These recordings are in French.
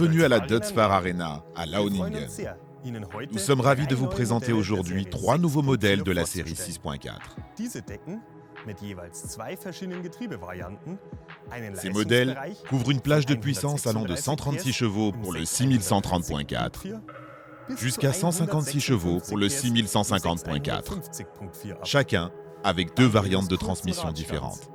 Bienvenue à la Dutzfahrt Arena à Launingen. Nous sommes ravis de vous présenter aujourd'hui 3 nouveaux modèles de la série 6.4. Ces modèles couvrent une plage de puissance allant de 136 chevaux pour le 6130.4 jusqu'à 156 chevaux pour le 6150.4, chacun avec 2 variantes de transmission différentes.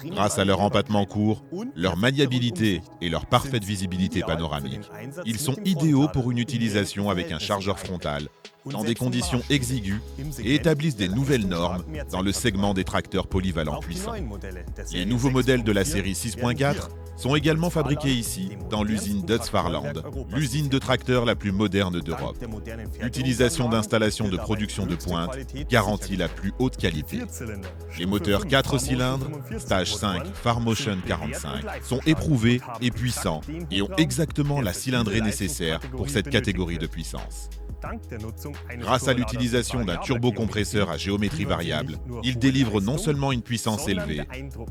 Grâce à leur empattement court, leur maniabilité et leur parfaite visibilité panoramique, ils sont idéaux pour une utilisation avec un chargeur frontal dans des conditions exiguës et établissent des nouvelles normes dans le segment des tracteurs polyvalents puissants. Les nouveaux modèles de la série 6.4 sont également fabriqués ici, dans l'usine Dutzfahrtland, l'usine de tracteurs la plus moderne d'Europe. L'utilisation d'installations de production de pointe garantit la plus haute qualité. Les moteurs 4 cylindres, Stage 5 Farmotion 45, sont éprouvés et puissants et ont exactement la cylindrée nécessaire pour cette catégorie de puissance. Grâce à l'utilisation d'un turbocompresseur à géométrie variable, ils délivrent non seulement une puissance élevée,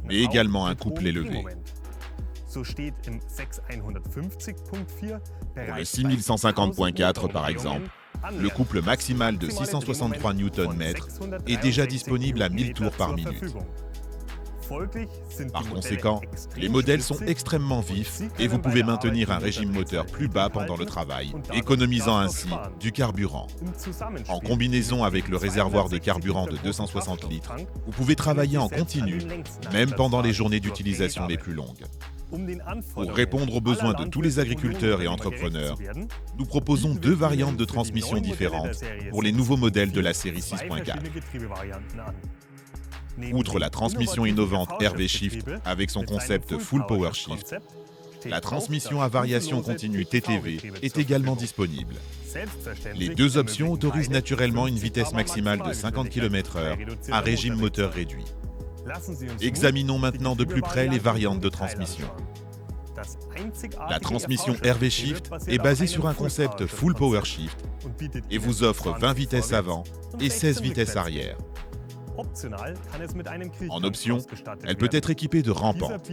mais également un couple élevé. Pour le 6150.4 par exemple, le couple maximal de 663 Nm est déjà disponible à 1000 tours par minute. Par conséquent, les modèles sont extrêmement vifs et vous pouvez maintenir un régime moteur plus bas pendant le travail, économisant ainsi du carburant. En combinaison avec le réservoir de carburant de 260 litres, vous pouvez travailler en continu, même pendant les journées d'utilisation les plus longues. Pour répondre aux besoins de tous les agriculteurs et entrepreneurs, nous proposons 2 variantes de transmission différentes pour les nouveaux modèles de la série 6.4. Outre la transmission innovante RV Shift avec son concept Full Power Shift, la transmission à variation continue TTV est également disponible. Les 2 options autorisent naturellement une vitesse maximale de 50 km/h à régime moteur réduit. Examinons maintenant de plus près les variantes de transmission. La transmission RV Shift est basée sur un concept Full Power Shift et vous offre 20 vitesses avant et 16 vitesses arrière. En option, elle peut être équipée de rampantes.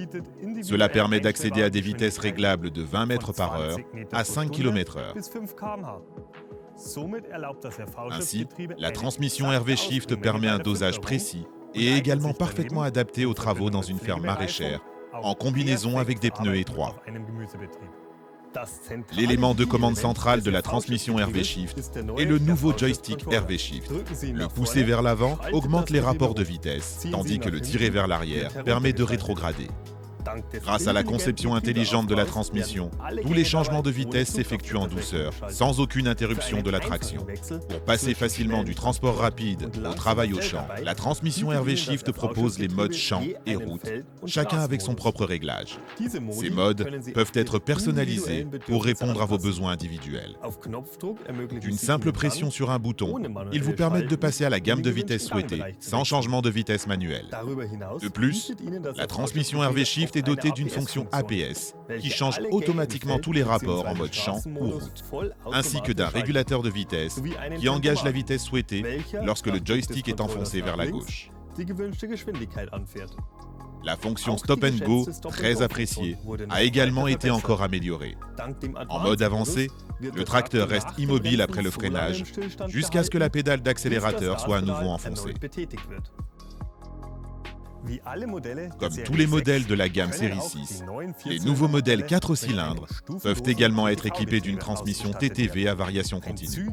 Cela permet d'accéder à des vitesses réglables de 20 mètres par heure à 5 km/h. Ainsi, la transmission RV Shift permet un dosage précis et est également parfaitement adapté aux travaux dans une ferme maraîchère, en combinaison avec des pneus étroits. L'élément de commande central de la transmission RV Shift est le nouveau joystick RV Shift. Le pousser vers l'avant augmente les rapports de vitesse, tandis que le tirer vers l'arrière permet de rétrograder. Grâce à la conception intelligente de la transmission, tous les changements de vitesse s'effectuent en douceur, sans aucune interruption de la traction. Pour passer facilement du transport rapide au travail au champ, la transmission RV Shift propose les modes champ et route, chacun avec son propre réglage. Ces modes peuvent être personnalisés pour répondre à vos besoins individuels. D'une simple pression sur un bouton, ils vous permettent de passer à la gamme de vitesse souhaitée, sans changement de vitesse manuelle. De plus, la transmission RV Shift est dotée d'une fonction APS qui change automatiquement tous les rapports en mode champ ou route, ainsi que d'un régulateur de vitesse qui engage la vitesse souhaitée lorsque le joystick est enfoncé vers la gauche. La fonction Stop and Go, très appréciée, a également été encore améliorée. En mode avancé, le tracteur reste immobile après le freinage jusqu'à ce que la pédale d'accélérateur soit à nouveau enfoncée. Comme tous les modèles de la gamme série 6, les nouveaux modèles 4 cylindres peuvent également être équipés d'une transmission TTV à variation continue.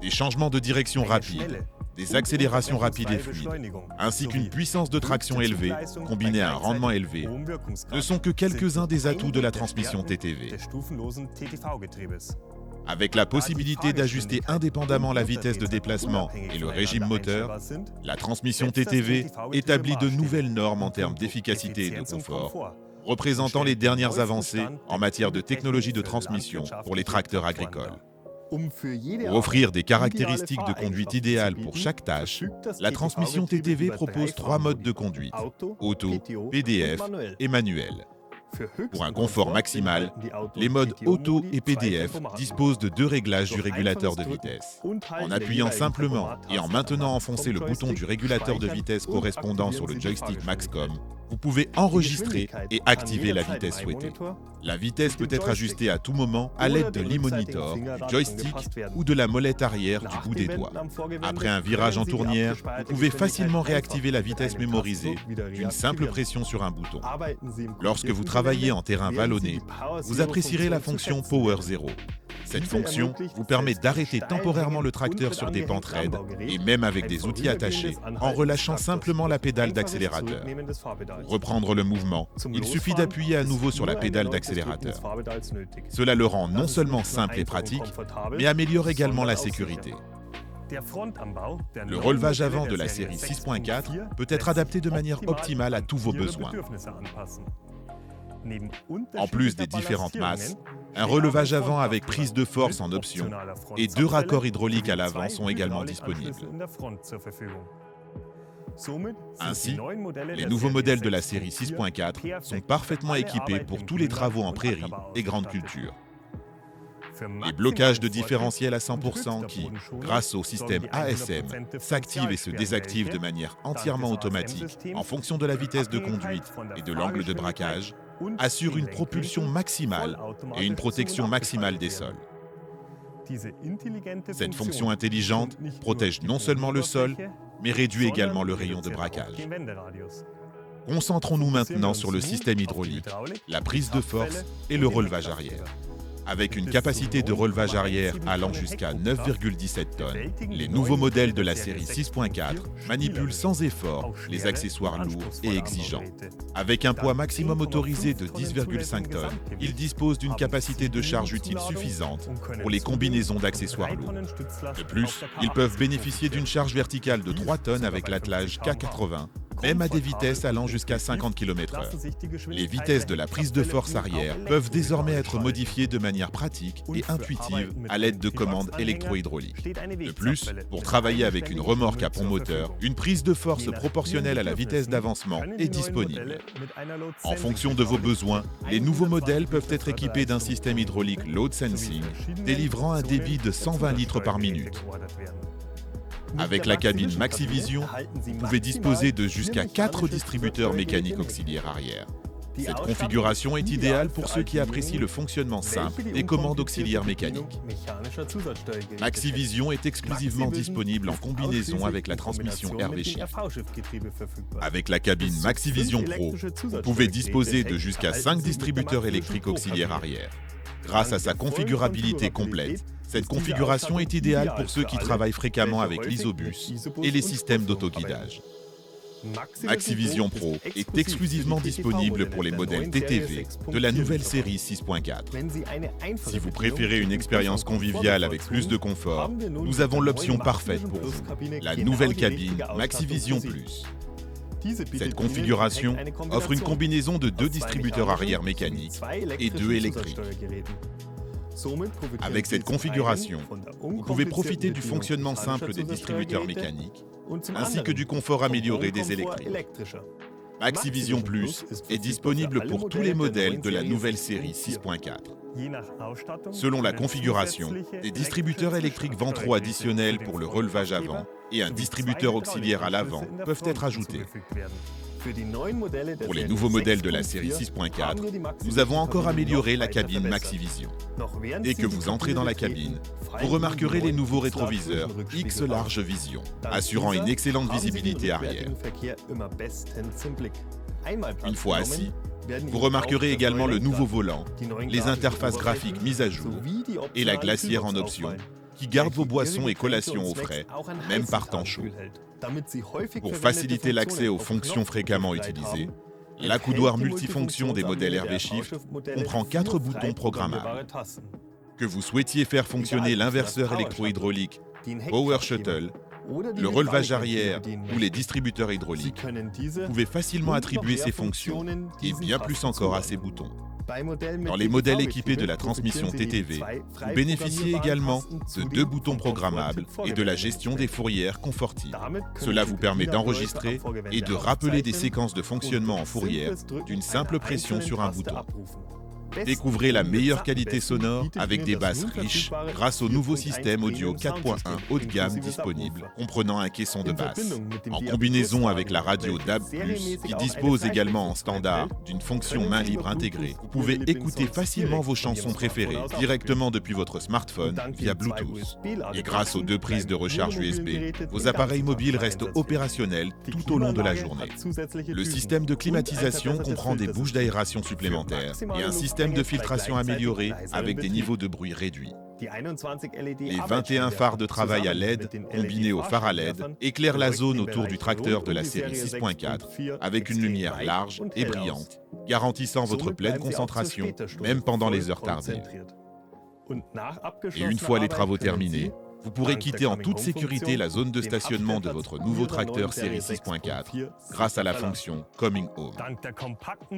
Des changements de direction rapides, des accélérations rapides et fluides, ainsi qu'une puissance de traction élevée, combinée à un rendement élevé, ne sont que quelques-uns des atouts de la transmission TTV. Avec la possibilité d'ajuster indépendamment la vitesse de déplacement et le régime moteur, la transmission TTV établit de nouvelles normes en termes d'efficacité et de confort, représentant les dernières avancées en matière de technologie de transmission pour les tracteurs agricoles. Pour offrir des caractéristiques de conduite idéales pour chaque tâche, la transmission TTV propose 3 modes de conduite, auto, PDF et manuel. Pour un confort maximal, les modes auto et PDF disposent de 2 réglages du régulateur de vitesse. En appuyant simplement et en maintenant enfoncé le bouton du régulateur de vitesse correspondant sur le joystick Maxcom, Vous pouvez enregistrer et activer la vitesse souhaitée. La vitesse peut être ajustée à tout moment à l'aide de l'e-monitor, du joystick ou de la molette arrière du bout des doigts. Après un virage en tournière, vous pouvez facilement réactiver la vitesse mémorisée d'une simple pression sur un bouton. Lorsque vous travaillez en terrain vallonné, vous apprécierez la fonction Power Zero. Cette fonction vous permet d'arrêter temporairement le tracteur sur des pentes raides et même avec des outils attachés, en relâchant simplement la pédale d'accélérateur. Pour reprendre le mouvement, il suffit d'appuyer à nouveau sur la pédale d'accélérateur. Cela le rend non seulement simple et pratique, mais améliore également la sécurité. Le relevage avant de la série 6.4 peut être adapté de manière optimale à tous vos besoins. En plus des différentes masses, un relevage avant avec prise de force en option et 2 raccords hydrauliques à l'avant sont également disponibles. Ainsi, les nouveaux modèles de la série 6.4 sont parfaitement équipés pour tous les travaux en prairie et grande culture. Les blocages de différentiel à 100% qui, grâce au système ASM, s'activent et se désactivent de manière entièrement automatique en fonction de la vitesse de conduite et de l'angle de braquage, assurent une propulsion maximale et une protection maximale des sols. Cette fonction intelligente protège non seulement le sol, mais réduit également le rayon de braquage. Concentrons-nous maintenant sur le système hydraulique, la prise de force et le relevage arrière. Avec une capacité de relevage arrière allant jusqu'à 9,17 tonnes, les nouveaux modèles de la série 6.4 manipulent sans effort les accessoires lourds et exigeants. Avec un poids maximum autorisé de 10,5 tonnes, ils disposent d'une capacité de charge utile suffisante pour les combinaisons d'accessoires lourds. De plus, ils peuvent bénéficier d'une charge verticale de 3 tonnes avec l'attelage K80, même à des vitesses allant jusqu'à 50 km/h. Les vitesses de la prise de force arrière peuvent désormais être modifiées de manière pratique et intuitive à l'aide de commandes électro-hydrauliques. De plus, pour travailler avec une remorque à pont moteur, une prise de force proportionnelle à la vitesse d'avancement est disponible. En fonction de vos besoins, les nouveaux modèles peuvent être équipés d'un système hydraulique Load Sensing, délivrant un débit de 120 litres par minute. Avec la cabine Maxivision, vous pouvez disposer de jusqu'à 4 distributeurs mécaniques auxiliaires arrière. Cette configuration est idéale pour ceux qui apprécient le fonctionnement simple des commandes auxiliaires mécaniques. Maxivision est exclusivement disponible en combinaison avec la transmission RV-Shift. Avec la cabine Maxivision Pro, vous pouvez disposer de jusqu'à 5 distributeurs électriques auxiliaires arrière. Grâce à sa configurabilité complète, cette configuration est idéale pour ceux qui travaillent fréquemment avec l'Isobus et les systèmes d'autoguidage. Maxivision Pro est exclusivement disponible pour les modèles TTV de la nouvelle série 6.4. Si vous préférez une expérience conviviale avec plus de confort, nous avons l'option parfaite pour vous, la nouvelle cabine Maxivision Plus. Cette configuration offre une combinaison de 2 distributeurs arrière mécaniques et 2 électriques. Avec cette configuration, vous pouvez profiter du fonctionnement simple des distributeurs mécaniques, ainsi que du confort amélioré des électriques. Maxivision Plus est disponible pour tous les modèles de la nouvelle série 6.4. Selon la configuration, des distributeurs électriques ventraux additionnels pour le relevage avant et un distributeur auxiliaire à l'avant peuvent être ajoutés. Pour les nouveaux modèles de la série 6.4, nous avons encore amélioré la cabine Maxivision. Dès que vous entrez dans la cabine, vous remarquerez les nouveaux rétroviseurs X Large Vision, assurant une excellente visibilité arrière. Une fois assis, vous remarquerez également le nouveau volant, les interfaces graphiques mises à jour et la glacière en option, qui garde vos boissons et collations au frais, même par temps chaud. Pour faciliter l'accès aux fonctions fréquemment utilisées, l'accoudoir multifonction des modèles RV-Shift comprend 4 boutons programmables. Que vous souhaitiez faire fonctionner l'inverseur électro-hydraulique, Power Shuttle, le relevage arrière ou les distributeurs hydrauliques, vous pouvez facilement attribuer ces fonctions et bien plus encore à ces boutons. Dans les modèles équipés de la transmission TTV, vous bénéficiez également de 2 boutons programmables et de la gestion des fourrières Conforti. Cela vous permet d'enregistrer et de rappeler des séquences de fonctionnement en fourrière d'une simple pression sur un bouton. Découvrez la meilleure qualité sonore avec des basses riches grâce au nouveau système audio 4.1 haut de gamme disponible, comprenant un caisson de basse. En combinaison avec la radio DAB+, qui dispose également en standard d'une fonction main libre intégrée, vous pouvez écouter facilement vos chansons préférées directement depuis votre smartphone via Bluetooth. Et grâce aux 2 prises de recharge USB, vos appareils mobiles restent opérationnels tout au long de la journée. Le système de climatisation comprend des bouches d'aération supplémentaires et un système de filtration amélioré avec des niveaux de bruit réduits. Les 21 phares de travail à LED, combinés aux phares à LED, éclairent la zone autour du tracteur de la série 6.4 avec une lumière large et brillante, garantissant votre pleine concentration, même pendant les heures tardives. Et une fois les travaux terminés, vous pourrez quitter en toute sécurité la zone de stationnement de votre nouveau tracteur série 6.4 grâce à la fonction Coming Home.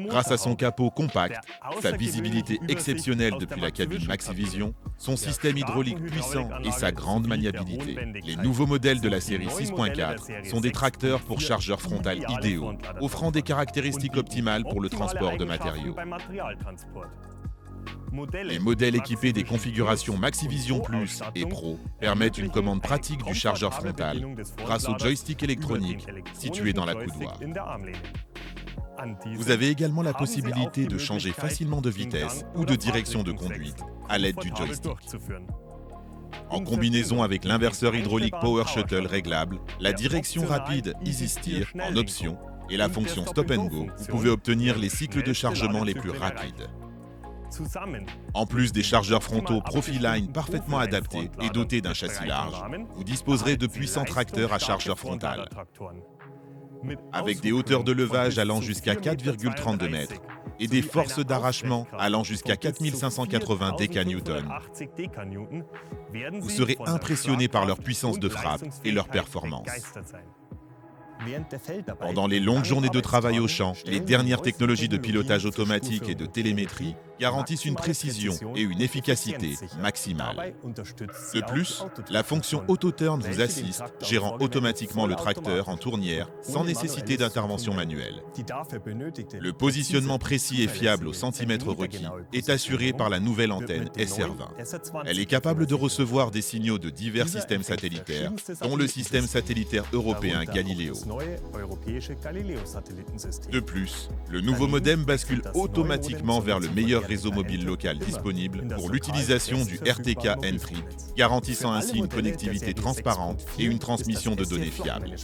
Grâce à son capot compact, sa visibilité exceptionnelle depuis la cabine Maxivision, son système hydraulique puissant et sa grande maniabilité, les nouveaux modèles de la série 6.4 sont des tracteurs pour chargeur frontal idéaux, offrant des caractéristiques optimales pour le transport de matériaux. Les modèles équipés des configurations Maxivision Plus et Pro permettent une commande pratique du chargeur frontal grâce au joystick électronique situé dans la coudoir. Vous avez également la possibilité de changer facilement de vitesse ou de direction de conduite à l'aide du joystick. En combinaison avec l'inverseur hydraulique Power Shuttle réglable, la direction rapide Easy Steer en option et la fonction Stop and Go, vous pouvez obtenir les cycles de chargement les plus rapides. En plus des chargeurs frontaux Profiline parfaitement adaptés et dotés d'un châssis large, vous disposerez de puissants tracteurs à chargeur frontal. Avec des hauteurs de levage allant jusqu'à 4,32 mètres et des forces d'arrachement allant jusqu'à 4580 décanewtons, vous serez impressionné par leur puissance de frappe et leur performance. Pendant les longues journées de travail au champ, les dernières technologies de pilotage automatique et de télémétrie garantissent une précision et une efficacité maximales. De plus, la fonction Auto-Turn vous assiste, gérant automatiquement le tracteur en tournière sans nécessité d'intervention manuelle. Le positionnement précis et fiable au centimètre requis est assuré par la nouvelle antenne SR20. Elle est capable de recevoir des signaux de divers systèmes satellitaires, dont le système satellitaire européen Galileo. De plus, le nouveau modem bascule automatiquement vers le meilleur réseau mobile local disponible pour l'utilisation du RTK N-Trip, garantissant ainsi une connectivité transparente et une transmission de données fiables.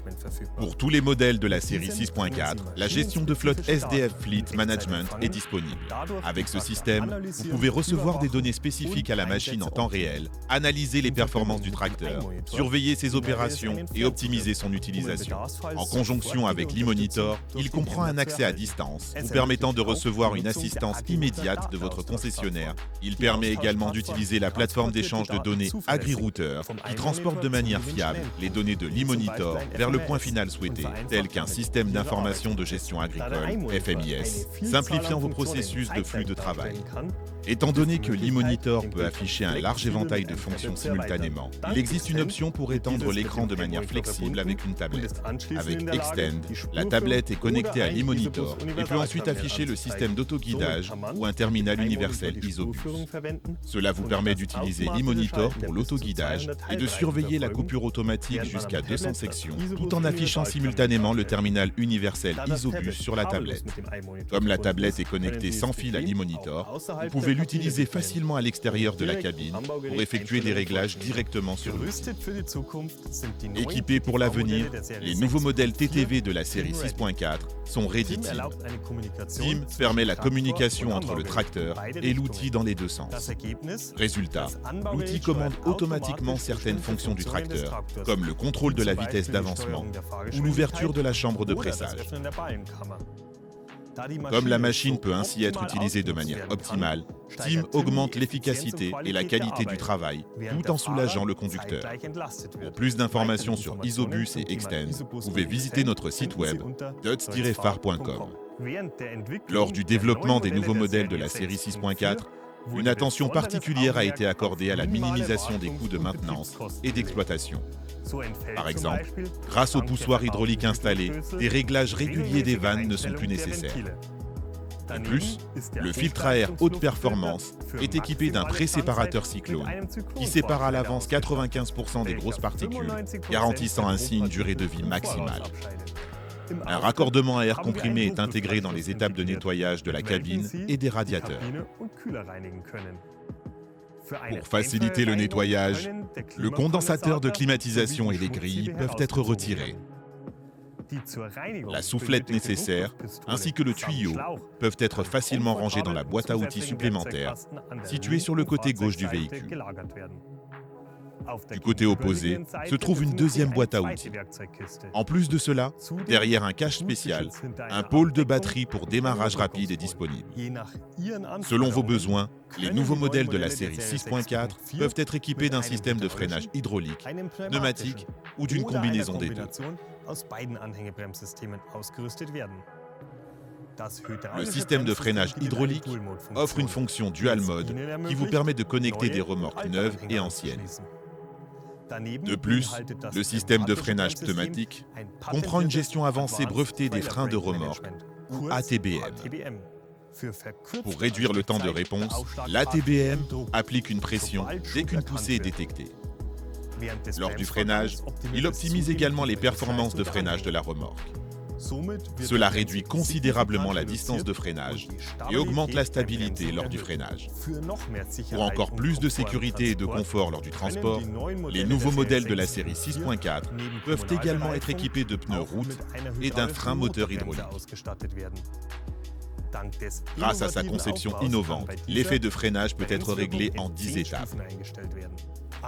Pour tous les modèles de la série 6.4, la gestion de flotte SDF Fleet Management est disponible. Avec ce système, vous pouvez recevoir des données spécifiques à la machine en temps réel, analyser les performances du tracteur, surveiller ses opérations et optimiser son utilisation. En conjonction avec l'e-Monitor, il comprend un accès à distance, vous permettant de recevoir une assistance immédiate de votre concessionnaire. Il permet également d'utiliser la plateforme d'échange de données AgriRouter, qui transporte de manière fiable les données de l'e-Monitor vers le point final souhaité, tel qu'un système d'information de gestion agricole, FMIS, simplifiant vos processus de flux de travail. Étant donné que l'e-Monitor peut afficher un large éventail de fonctions simultanément, il existe une option pour étendre l'écran de manière flexible avec une tablette. Avec Extend, la tablette est connectée à l'e-Monitor et peut ensuite afficher le système d'autoguidage ou un terminal universel Isobus. Cela vous permet d'utiliser l'e-Monitor pour l'autoguidage et de surveiller la coupure automatique jusqu'à 200 sections, tout en affichant simultanément le terminal universel Isobus sur la tablette. Comme la tablette est connectée sans fil à l'e-Monitor, vous pouvez l'utiliser facilement à l'extérieur de la cabine pour effectuer des réglages directement sur l'outil. Équipés pour l'avenir, les nouveaux modèles TTV de la série 6.4 sont Ready Team. Team permet la communication entre le tracteur et l'outil dans les deux sens. Résultat, l'outil commande automatiquement certaines fonctions du tracteur, comme le contrôle de la vitesse d'avancement ou l'ouverture de la chambre de pressage. Comme la machine peut ainsi être utilisée de manière optimale, Team augmente l'efficacité et la qualité du travail, tout en soulageant le conducteur. Pour plus d'informations sur Isobus et Extend, vous pouvez visiter notre site web dots-phare.com. Lors du développement des nouveaux modèles de la série 6.4, une attention particulière a été accordée à la minimisation des coûts de maintenance et d'exploitation. Par exemple, grâce au poussoir hydraulique installé, des réglages réguliers des vannes ne sont plus nécessaires. De plus, le filtre à air haute performance est équipé d'un pré-séparateur cyclone qui sépare à l'avance 95% des grosses particules, garantissant ainsi une durée de vie maximale. Un raccordement à air comprimé est intégré dans les étapes de nettoyage de la cabine et des radiateurs. Pour faciliter le nettoyage, le condensateur de climatisation et les grilles peuvent être retirés. La soufflette nécessaire, ainsi que le tuyau, peuvent être facilement rangés dans la boîte à outils supplémentaire, située sur le côté gauche du véhicule. Du côté opposé, se trouve une deuxième boîte à outils. En plus de cela, derrière un cache spécial, un pôle de batterie pour démarrage rapide est disponible. Selon vos besoins, les nouveaux modèles de la série 6.4 peuvent être équipés d'un système de freinage hydraulique, pneumatique ou d'une combinaison des deux. Le système de freinage hydraulique offre une fonction dual mode qui vous permet de connecter des remorques neuves et anciennes. De plus, le système de freinage pneumatique comprend une gestion avancée brevetée des freins de remorque, ou ATBM. Pour réduire le temps de réponse, l'ATBM applique une pression dès qu'une poussée est détectée. Lors du freinage, il optimise également les performances de freinage de la remorque. Cela réduit considérablement la distance de freinage et augmente la stabilité lors du freinage. Pour encore plus de sécurité et de confort lors du transport, les nouveaux modèles de la série 6.4 peuvent également être équipés de pneus route et d'un frein moteur hydraulique. Grâce à sa conception innovante, l'effet de freinage peut être réglé en 10 étapes.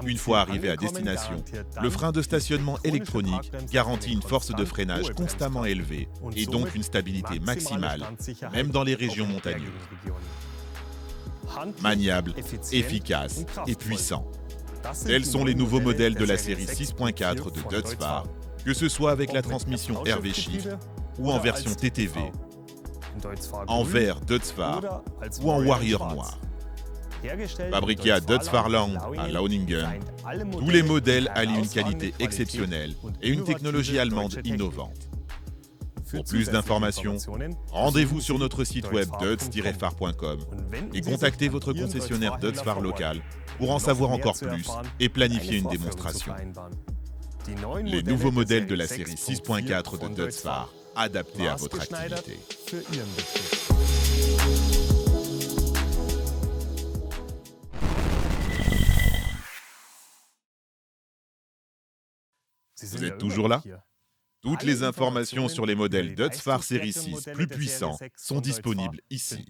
Une fois arrivé à destination, le frein de stationnement électronique garantit une force de freinage constamment élevée et donc une stabilité maximale, même dans les régions montagneuses. Maniable, efficace et puissant. Tels sont les nouveaux modèles de la série 6.4 de Deutz-Fahr, que ce soit avec la transmission RV Shift ou en version TTV, en vert Deutz-Fahr ou en Warrior noir. Fabriqués à Deutz-Fahrland à Launingen, tous les modèles allient une qualité exceptionnelle et une technologie allemande innovante. Pour plus d'informations, rendez-vous sur notre site web deutz-fahr.com et contactez votre concessionnaire Deutz-Fahr local pour en savoir encore plus et planifier une démonstration. Les nouveaux modèles de la série 6.4 de Deutz-Fahr, adaptés à votre activité. Vous êtes toujours là? Toutes les informations sur les modèles Deutz-Fahr série 6 plus puissants sont disponibles ici.